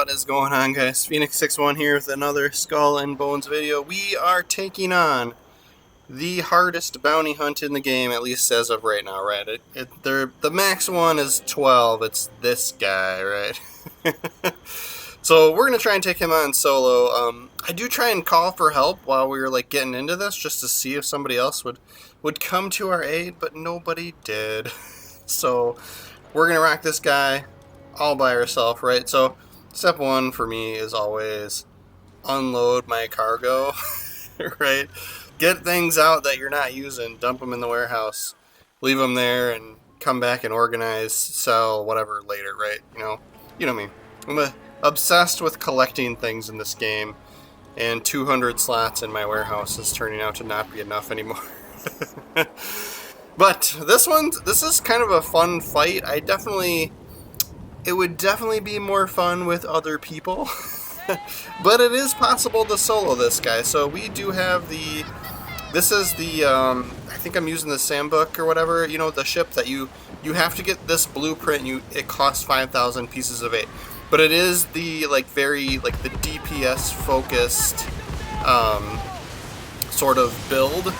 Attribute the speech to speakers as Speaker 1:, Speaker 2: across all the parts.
Speaker 1: What is going on, guys? Phoenix61 here with another Skull and Bones video. We are taking on the hardest bounty hunt in the game, at least as of right now, right? The max one is 12. It's this guy, right? So we're going to try and take him on solo. I do try and call for help while we were like getting into this, just to see if somebody else would come to our aid, but nobody did. So we're going to rock this guy all by ourselves, right? So step one for me is always unload my cargo, right? Get things out that you're not using, dump them in the warehouse, leave them there, and come back and organize, sell, whatever later, right? You know me. I'm obsessed with collecting things in this game, and 200 slots in my warehouse is turning out to not be enough anymore. But this is kind of a fun fight. It would definitely be more fun with other people, but it is possible to solo this guy. So we do have this is the, I think I'm using the Sambook or whatever, you know, the ship that you have to get this blueprint, it costs 5,000 pieces of 8. But it is the, very the DPS focused, sort of build,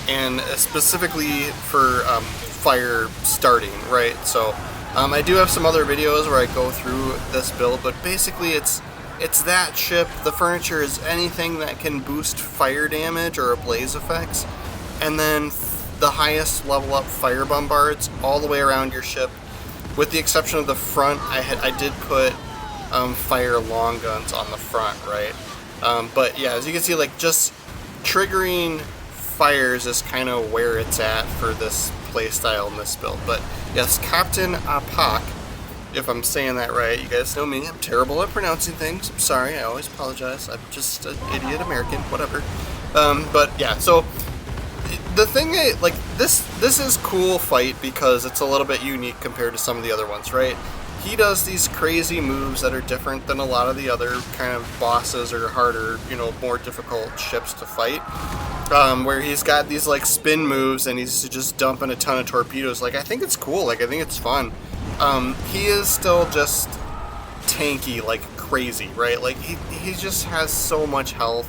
Speaker 1: and specifically for, fire starting, right? So, I do have some other videos where I go through this build, but basically it's that ship. The furniture is anything that can boost fire damage or blaze effects, and then the highest level up fire bombards all the way around your ship, with the exception of the front. I did put fire long guns on the front, right? But yeah, as you can see, just triggering fires is kind of where it's at for this playstyle in this build. But yes, Captain Ah Pak, if I'm saying that right. You guys know me, I'm terrible at pronouncing things. I'm sorry, I always apologize. I'm just an idiot American, whatever. But yeah, so the thing this is cool fight because it's a little bit unique compared to some of the other ones, right? He does these crazy moves that are different than a lot of the other kind of bosses or harder, more difficult ships to fight. Where he's got these spin moves and he's just dumping a ton of torpedoes. I think it's cool. I think it's fun. He is still just tanky like crazy, right? He just has so much health.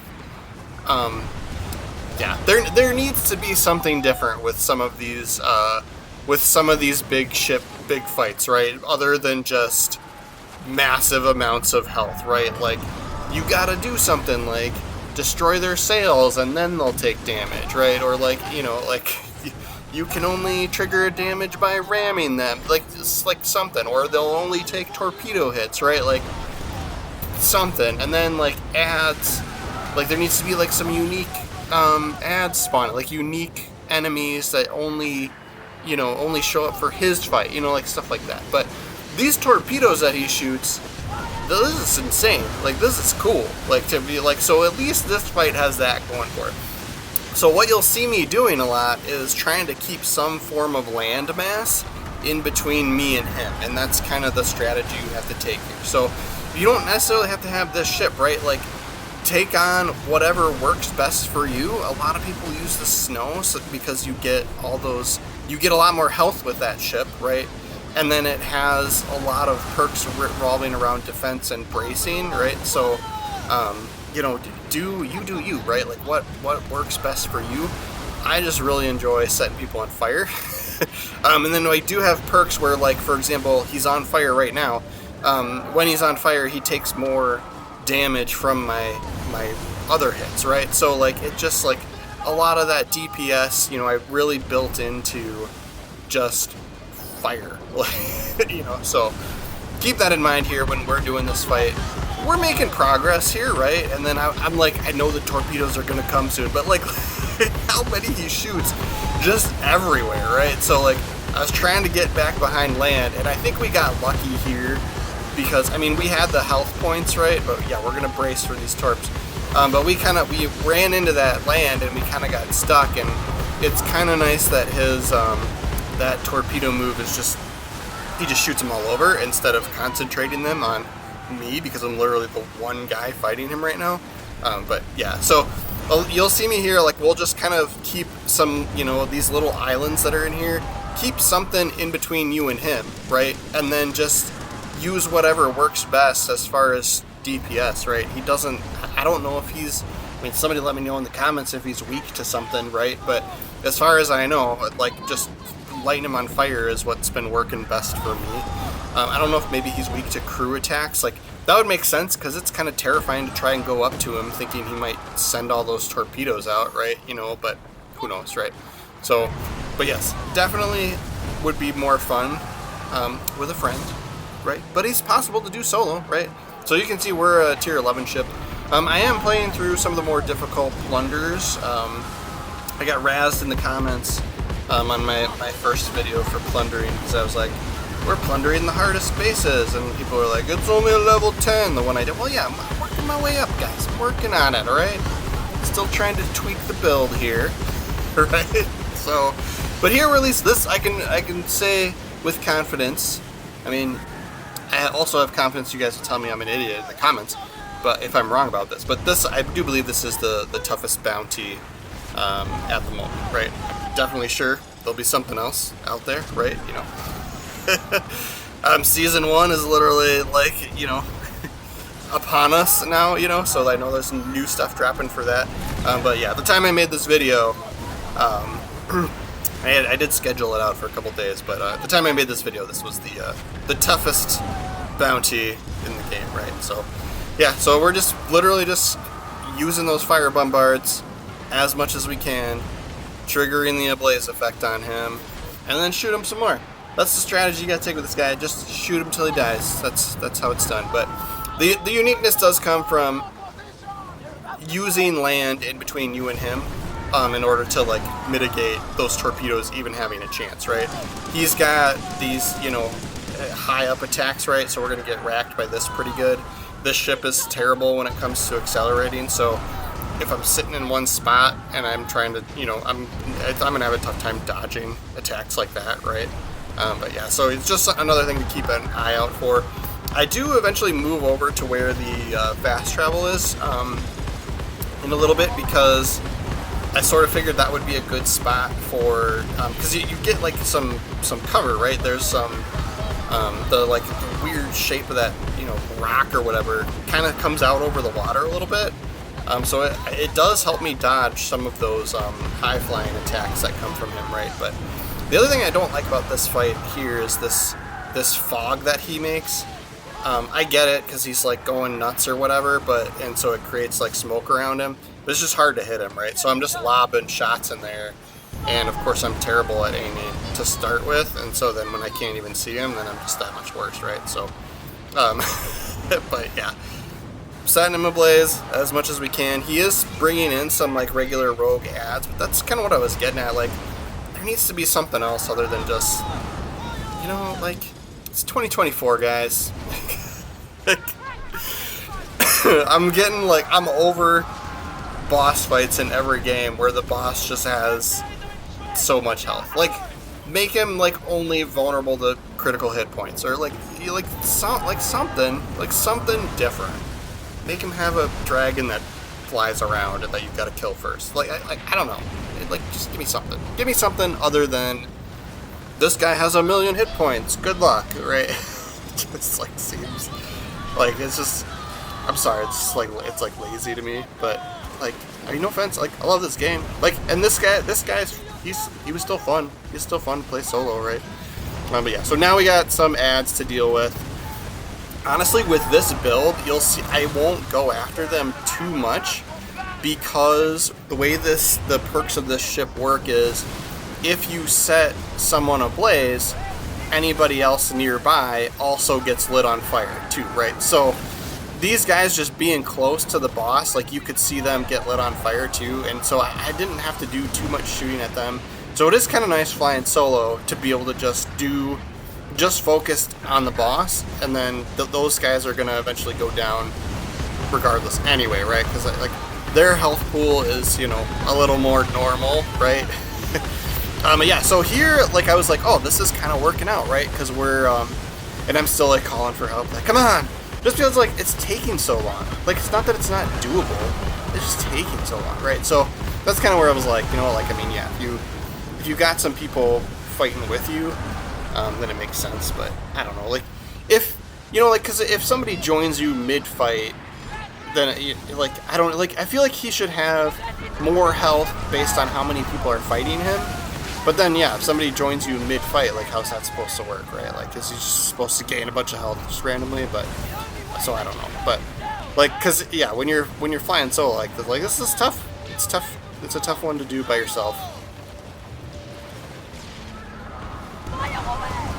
Speaker 1: Yeah, there needs to be something different with some of these big fights, right? Other than just massive amounts of health, right? You gotta do something destroy their sails and then they'll take damage, right? Or you can only trigger a damage by ramming them, just something, or they'll only take torpedo hits, right? Something. And then ads, there needs to be some unique ads spawn, unique enemies that only show up for his fight, stuff like that. But these torpedoes that he shoots, this is insane. This is cool. To be so at least this fight has that going for it. So what you'll see me doing a lot is trying to keep some form of land mass in between me and him, and that's kind of the strategy you have to take here. So you don't necessarily have to have this ship, right? Take on whatever works best for you. A lot of people use the snow because you get a lot more health with that ship, right? And then it has a lot of perks revolving around defense and bracing, right? So, do you, right? What works best for you? I just really enjoy setting people on fire. And then I do have perks where, for example, he's on fire right now. When he's on fire, he takes more damage from my other hits, right? So, it just, a lot of that DPS, I really built into just fire. So keep that in mind here when we're doing this fight. We're making progress here, right? And then I'm I know the torpedoes are gonna come soon, but how many he shoots just everywhere, right? So I was trying to get back behind land, and I think we got lucky here because we had the health points, right? But yeah, we're gonna brace for these torps. But we ran into that land and we kind of got stuck, and it's kind of nice that his that torpedo move is he just shoots them all over instead of concentrating them on me, because I'm literally the one guy fighting him right now. But yeah, so you'll see me here, we'll just kind of keep some, these little islands that are in here, keep something in between you and him, right? And then just use whatever works best as far as DPS, right? He doesn't, I don't know if he's, I mean, somebody let me know in the comments if he's weak to something, right? But as far as I know, like, just lighting him on fire is what's been working best for me. I don't know if maybe he's weak to crew attacks. Like, that would make sense, because it's kind of terrifying to try and go up to him thinking he might send all those torpedoes out, right? You know, but who knows, right? So, but yes, definitely would be more fun with a friend, right? But it's possible to do solo, right? So you can see we're a tier 11 ship. I am playing through some of the more difficult plunders. I got razzed in the comments on my first video for plundering, because I was like, we're plundering the hardest bases, and people were like, it's only a level 10, the one I did. Well, yeah, I'm working my way up, guys. I'm working on it, alright? Still trying to tweak the build here, right? So, but here, at least this, I can say with confidence. I mean, I also have confidence you guys will tell me I'm an idiot in the comments, but if I'm wrong about this. But this, I do believe this is the toughest bounty at the moment, right? Definitely sure there'll be something else out there, right? You know. Season 1 is literally, like, you know, upon us now, you know, so I know there's some new stuff dropping for that. But yeah, the time I made this video, I did schedule it out for a couple days, but the time I made this video, this was the toughest bounty in the game, right? So yeah, so we're just literally just using those fire bombards as much as we can, triggering the ablaze effect on him, and then shoot him some more. That's the strategy you gotta take with this guy. Just shoot him till he dies. That's how it's done. But the uniqueness does come from using land in between you and him in order to, like, mitigate those torpedoes even having a chance, right? He's got these, you know, high up attacks, right? So we're gonna get racked by this pretty good. This ship is terrible when it comes to accelerating, so if I'm sitting in one spot and I'm trying to, you know, I'm gonna have a tough time dodging attacks like that, right? But yeah, so it's just another thing to keep an eye out for. I do eventually move over to where the fast travel is in a little bit, because I sort of figured that would be a good spot for, because you get like some cover, right? There's some, the weird shape of that, you know, rock or whatever kind of comes out over the water a little bit. So it does help me dodge some of those high flying attacks that come from him, right? But the other thing I don't like about this fight here is this fog that he makes. I get it, because he's like going nuts or whatever, and so it creates like smoke around him, but it's just hard to hit him, right? So I'm just lobbing shots in there, and of course I'm terrible at aiming to start with, and so then when I can't even see him, then I'm just that much worse, right? So, but yeah, setting him ablaze as much as we can. He is bringing in some like regular rogue ads, but that's kind of what I was getting at. Like, there needs to be something else other than just, you know, like, it's 2024, guys. I'm getting, like, I'm over boss fights in every game where the boss just has so much health. Like, make him, like, only vulnerable to critical hit points, or something different. Make him have a dragon that flies around and that you've got to kill first. Like, I don't know. Like, just give me something. Give me something other than this guy has 1,000,000 hit points. Good luck, right? It just like seems like it's just. I'm sorry. It's just like it's like lazy to me. But like, I mean, no offense. Like, I love this game. Like, and this guy's he was still fun. He's still fun to play solo, right? But yeah. So now we got some ads to deal with. Honestly, with this build, you'll see I won't go after them too much, because the way the perks of this ship work is, if you set someone ablaze, anybody else nearby also gets lit on fire too, right? So these guys just being close to the boss, like, you could see them get lit on fire too, and so I didn't have to do too much shooting at them. So it is kind of nice flying solo to be able to just focused on the boss, and then those guys are gonna eventually go down regardless anyway, right? Because like their health pool is, you know, a little more normal, right? Yeah, so here, like, I was like, oh, this is kind of working out, right? Because we're and I'm still like calling for help, like, come on, just because like it's taking so long. Like, it's not that it's not doable, it's just taking so long, right? So that's kind of where I was like, you know, like, I mean, yeah, if you got some people fighting with you, then it makes sense. But I don't know, like, if you know, like, because if somebody joins you mid-fight, then, like, I don't, like, I feel like he should have more health based on how many people are fighting him. But then, yeah, if somebody joins you mid-fight, like, how's that supposed to work, right? Like, is he just supposed to gain a bunch of health just randomly? But, so I don't know. But, like, because, yeah, when you're flying solo, like, this is tough. It's tough. It's a tough one to do by yourself.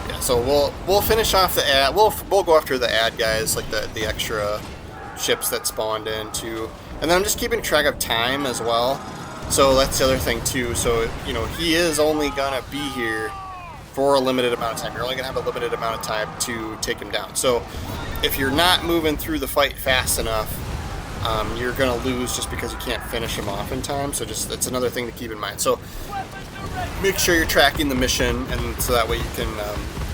Speaker 1: Yeah, so we'll finish off the ad. We'll go after the ad guys, like the extra ships that spawned in too. And then I'm just keeping track of time as well. So that's the other thing too. So, you know, he is only gonna be here for a limited amount of time. You're only gonna have a limited amount of time to take him down. So if you're not moving through the fight fast enough, you're gonna lose just because you can't finish him off in time. So just, that's another thing to keep in mind. So make sure you're tracking the mission, and so that way you can,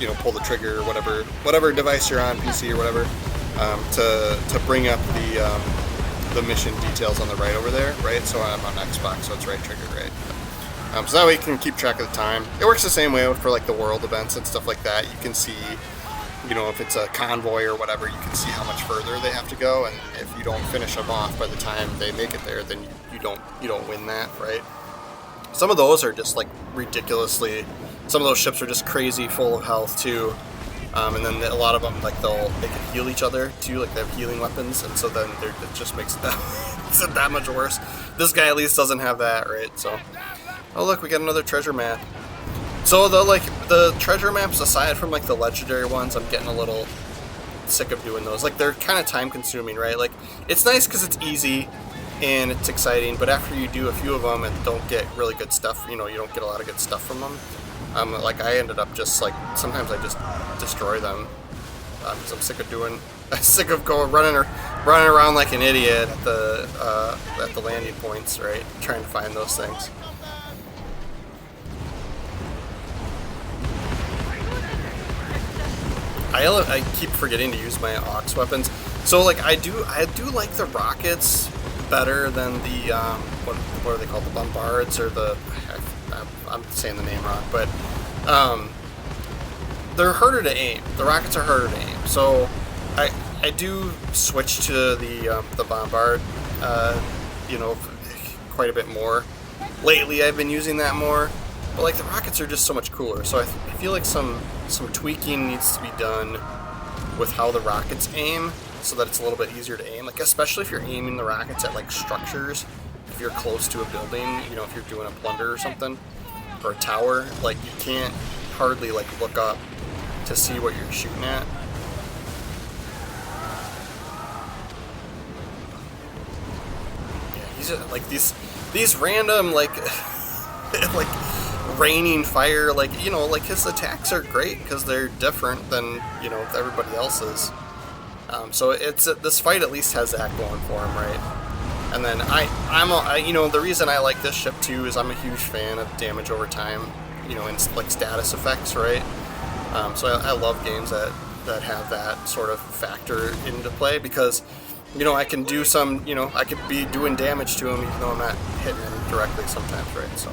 Speaker 1: you know, pull the trigger or whatever device you're on, PC or whatever, to bring up the mission details on the right over there, right? So I'm on Xbox, so it's right trigger, right? So that way you can keep track of the time. It works the same way for like the world events and stuff like that. You can see, you know, if it's a convoy or whatever, you can see how much further they have to go, and if you don't finish them off by the time they make it there, then you don't win that, right? Some of those are just like ridiculously. Some of those ships are just crazy full of health too. And then a lot of them, like, they can heal each other too, like they have healing weapons, and so then it just makes it that much worse. This guy at least doesn't have that, right? So, oh look, we got another treasure map. So the treasure maps, aside from like the legendary ones, I'm getting a little sick of doing those. Like, they're kind of time consuming, right? Like, it's nice because it's easy and it's exciting, but after you do a few of them and don't get really good stuff, you know, you don't get a lot of good stuff from them. Like, I ended up just, like, sometimes I just destroy them, because I'm sick of running around like an idiot at the landing points, right, trying to find those things. I keep forgetting to use my aux weapons. So, like, I do like the rockets better than the what are they called, the bombards, or I'm saying the name wrong, but they're harder to aim. The rockets are harder to aim. So I do switch to the bombard, you know, quite a bit more. Lately, I've been using that more. But, like, the rockets are just so much cooler. So I feel like some tweaking needs to be done with how the rockets aim, so that it's a little bit easier to aim. Like, especially if you're aiming the rockets at, like, structures. If you're close to a building, you know, if you're doing a plunder or something, or a tower, like, you can't hardly, like, look up to see what you're shooting at. Yeah, these are, like, these random, like, like, raining fire, like, you know, like, his attacks are great because they're different than, you know, everybody else's. So this fight at least has that going for him, right? And then you know, the reason I like this ship too is I'm a huge fan of damage over time, you know, and like status effects, right? So I love games that have that sort of factor into play, because, you know, I can do some, you know, I could be doing damage to him even though I'm not hitting him directly sometimes, right? So,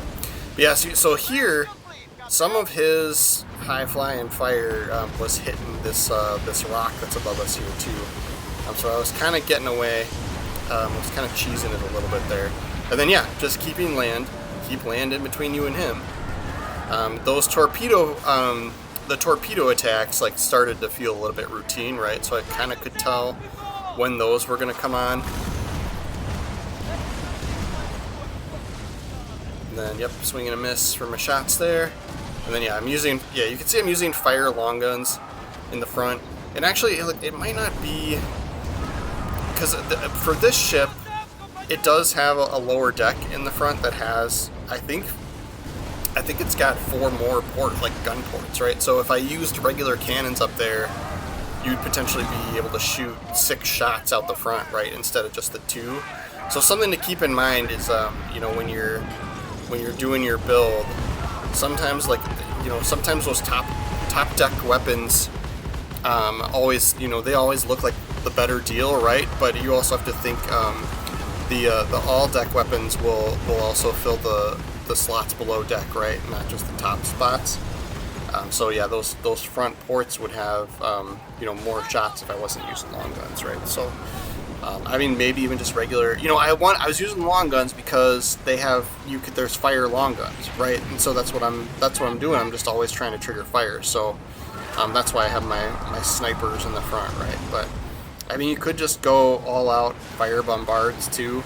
Speaker 1: yeah, so here, some of his high flying fire was hitting this rock that's above us here too. So I was kind of getting away. I was kind of cheesing it a little bit there. And then, yeah, just keep land in between you and him. Those the torpedo attacks, like, started to feel a little bit routine, right? So I kind of could tell when those were going to come on. And then, yep, swing and a miss for my shots there. And then, yeah, you can see I'm using fire long guns in the front. And actually, it might not be, because for this ship, it does have a lower deck in the front that has, I think it's got 4 more gun ports, right? So if I used regular cannons up there, you'd potentially be able to shoot 6 shots out the front, right, instead of just the 2. So something to keep in mind is, you know, when you're doing your build, sometimes, like, you know, sometimes those top deck weapons always, you know, they always look like the better deal, right? But you also have to think the all deck weapons will also fill the slots below deck, right? Not just the top spots. So yeah, those front ports would have you know, more shots if I wasn't using long guns, right? So I mean, maybe even just regular. You know, I was using long guns because they have there's fire long guns, right? And so that's what I'm doing. I'm just always trying to trigger fire. So that's why I have my snipers in the front, right? But I mean, you could just go all out fire bombards too.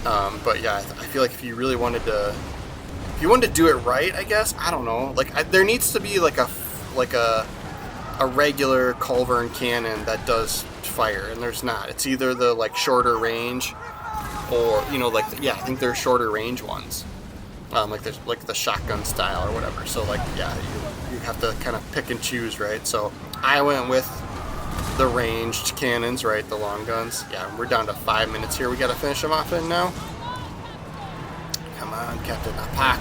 Speaker 1: But yeah, I feel like if you really wanted to, if you wanted to do it right, I guess, I don't know. Like there needs to be like a regular Culverin cannon that does fire, and there's not. It's either the like shorter range, or you know, like yeah, I think there's shorter range ones, like the shotgun style or whatever. So like yeah, you have to kind of pick and choose, right? So I went with the ranged cannons, right? The long guns. Yeah, we're down to 5 minutes here. We got to finish them off in now. Come on, Captain Ah Pak.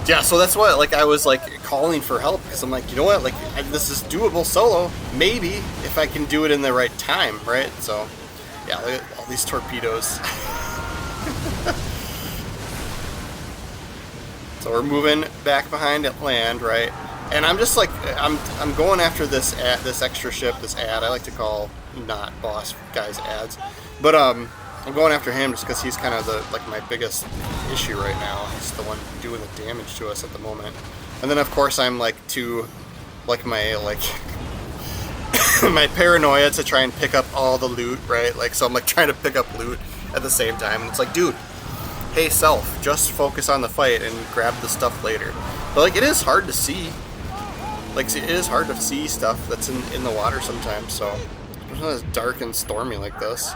Speaker 1: Yeah, so that's what, like, I was like calling for help because I'm like, you know what, like this is doable solo. Maybe if I can do it in the right time, right? So yeah, look at all these torpedoes. So we're moving back behind at land, right? And I'm just like, I'm going after this extra ship, this ad. I like to call not boss guys ads, but I'm going after him just because he's kind of my biggest issue right now. He's the one doing the damage to us at the moment. And then of course I'm like my my paranoia to try and pick up all the loot, right? Like, so I'm like trying to pick up loot at the same time, and it's like, dude, hey self, just focus on the fight and grab the stuff later. But like, it is hard to see. Like, it is hard to see stuff that's in the water sometimes, so it's not as dark and stormy like this.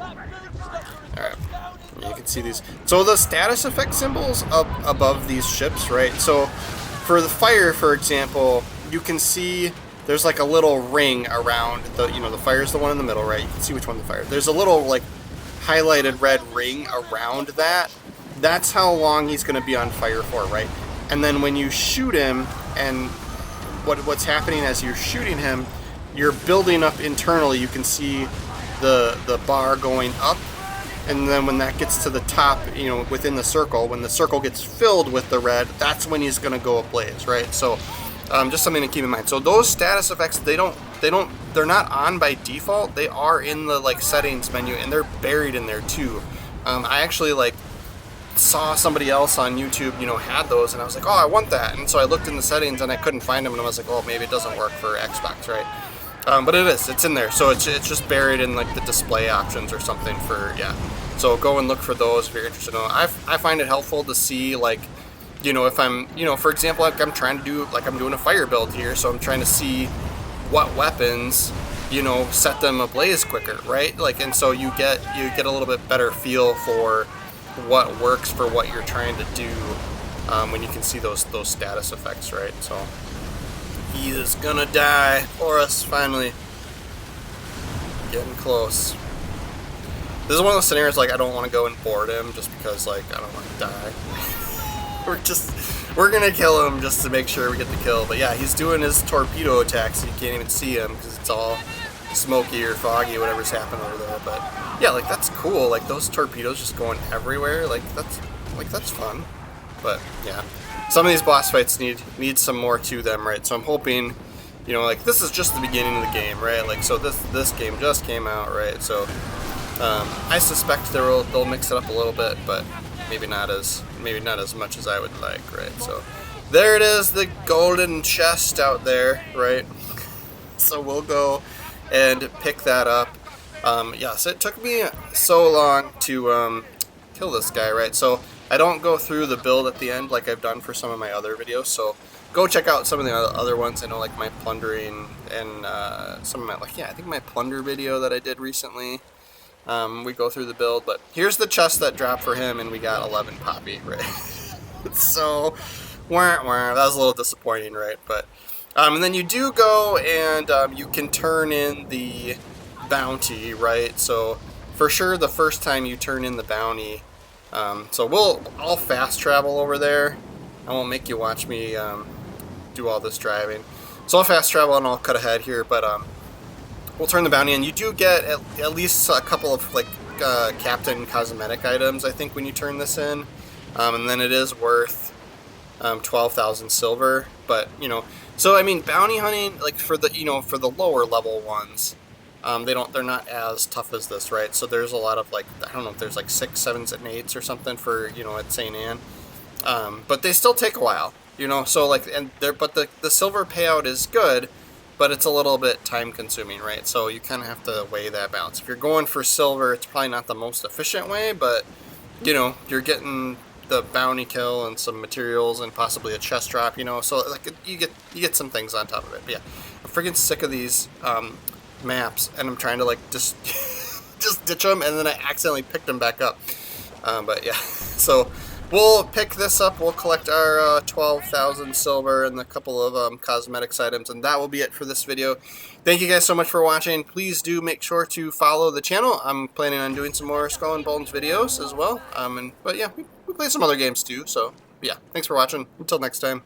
Speaker 1: Alright, you can see these. So the status effect symbols up above these ships, right? So for the fire, for example, you can see there's like a little ring around the, you know, the fire is the one in the middle, right? You can see which one the fire. There's a little like highlighted red ring around that. That's how long he's going to be on fire for, right? And then when you shoot him, and what's happening as you're shooting him, you're building up internally. You can see the bar going up, and then when that gets to the top, you know, within the circle, when the circle gets filled with the red, that's when he's going to go ablaze, right? So just something to keep in mind. So those status effects, they're not on by default. They are in the like settings menu, and they're buried in there too. I actually like saw somebody else on YouTube, you know, had those, and I was like, oh, I want that. And so I looked in the settings and I couldn't find them, and I was like, oh, maybe it doesn't work for Xbox, right? But it's in there. So it's just buried in like the display options or something for, yeah. So go and look for those if you're interested in them. I find it helpful to see, like, you know, if I'm, you know, for example, like I'm trying to do, like I'm doing a fire build here, so I'm trying to see what weapons, you know, set them ablaze quicker, right? Like, and so you get a little bit better feel for what works for what you're trying to do when you can see those status effects, right? So he is gonna die for us finally. Getting close. This is one of those scenarios like I don't want to go and board him just because like I don't want to die. we're gonna kill him just to make sure we get the kill. But yeah, he's doing his torpedo attack, so you can't even see him because it's all smoky or foggy, whatever's happening over there. But yeah, like that's cool. Like those torpedoes just going everywhere. Like that's fun. But yeah, some of these boss fights need some more to them, right? So I'm hoping, you know, like this is just the beginning of the game, right? Like so this game just came out, right? So I suspect they'll mix it up a little bit, but maybe not as much as I would like, right? So there it is, the golden chest out there, right? So we'll go and pick that up. Yeah, so it took me so long to kill this guy, right? So I don't go through the build at the end like I've done for some of my other videos, so go check out some of the other ones. I know, like my plundering and some of my, like, yeah, I think my plunder video that I did recently, we go through the build. But here's the chest that dropped for him, and we got 11 poppy, right? So that was a little disappointing, right? But and then you do go and you can turn in the bounty, right? So for sure the first time you turn in the bounty, so I'll fast travel over there. I won't make you watch me do all this driving. So I'll fast travel and I'll cut ahead here, but we'll turn the bounty in. You do get at least a couple of like Captain cosmetic items, I think, when you turn this in, and then it is worth 12,000 silver. But so I mean, bounty hunting, like for the for the lower level ones, they're not as tough as this, right? So there's a lot of like, I don't know if there's like 6, 7s, and 8s or something for at St. Anne, but they still take a while, So like, and there, but the silver payout is good, but it's a little bit time consuming, right? So you kind of have to weigh that balance. If you're going for silver, it's probably not the most efficient way, but you're getting the bounty kill and some materials and possibly a chest drop, So like you get some things on top of it. But yeah, I'm freaking sick of these maps, and I'm trying to like just just ditch them, and then I accidentally picked them back up. But yeah, so we'll pick this up. We'll collect our 12,000 silver and a couple of cosmetics items, and that will be it for this video. Thank you guys so much for watching. Please do make sure to follow the channel. I'm planning on doing some more Skull and Bones videos as well. But yeah, we play some other games too. So yeah, thanks for watching. Until next time.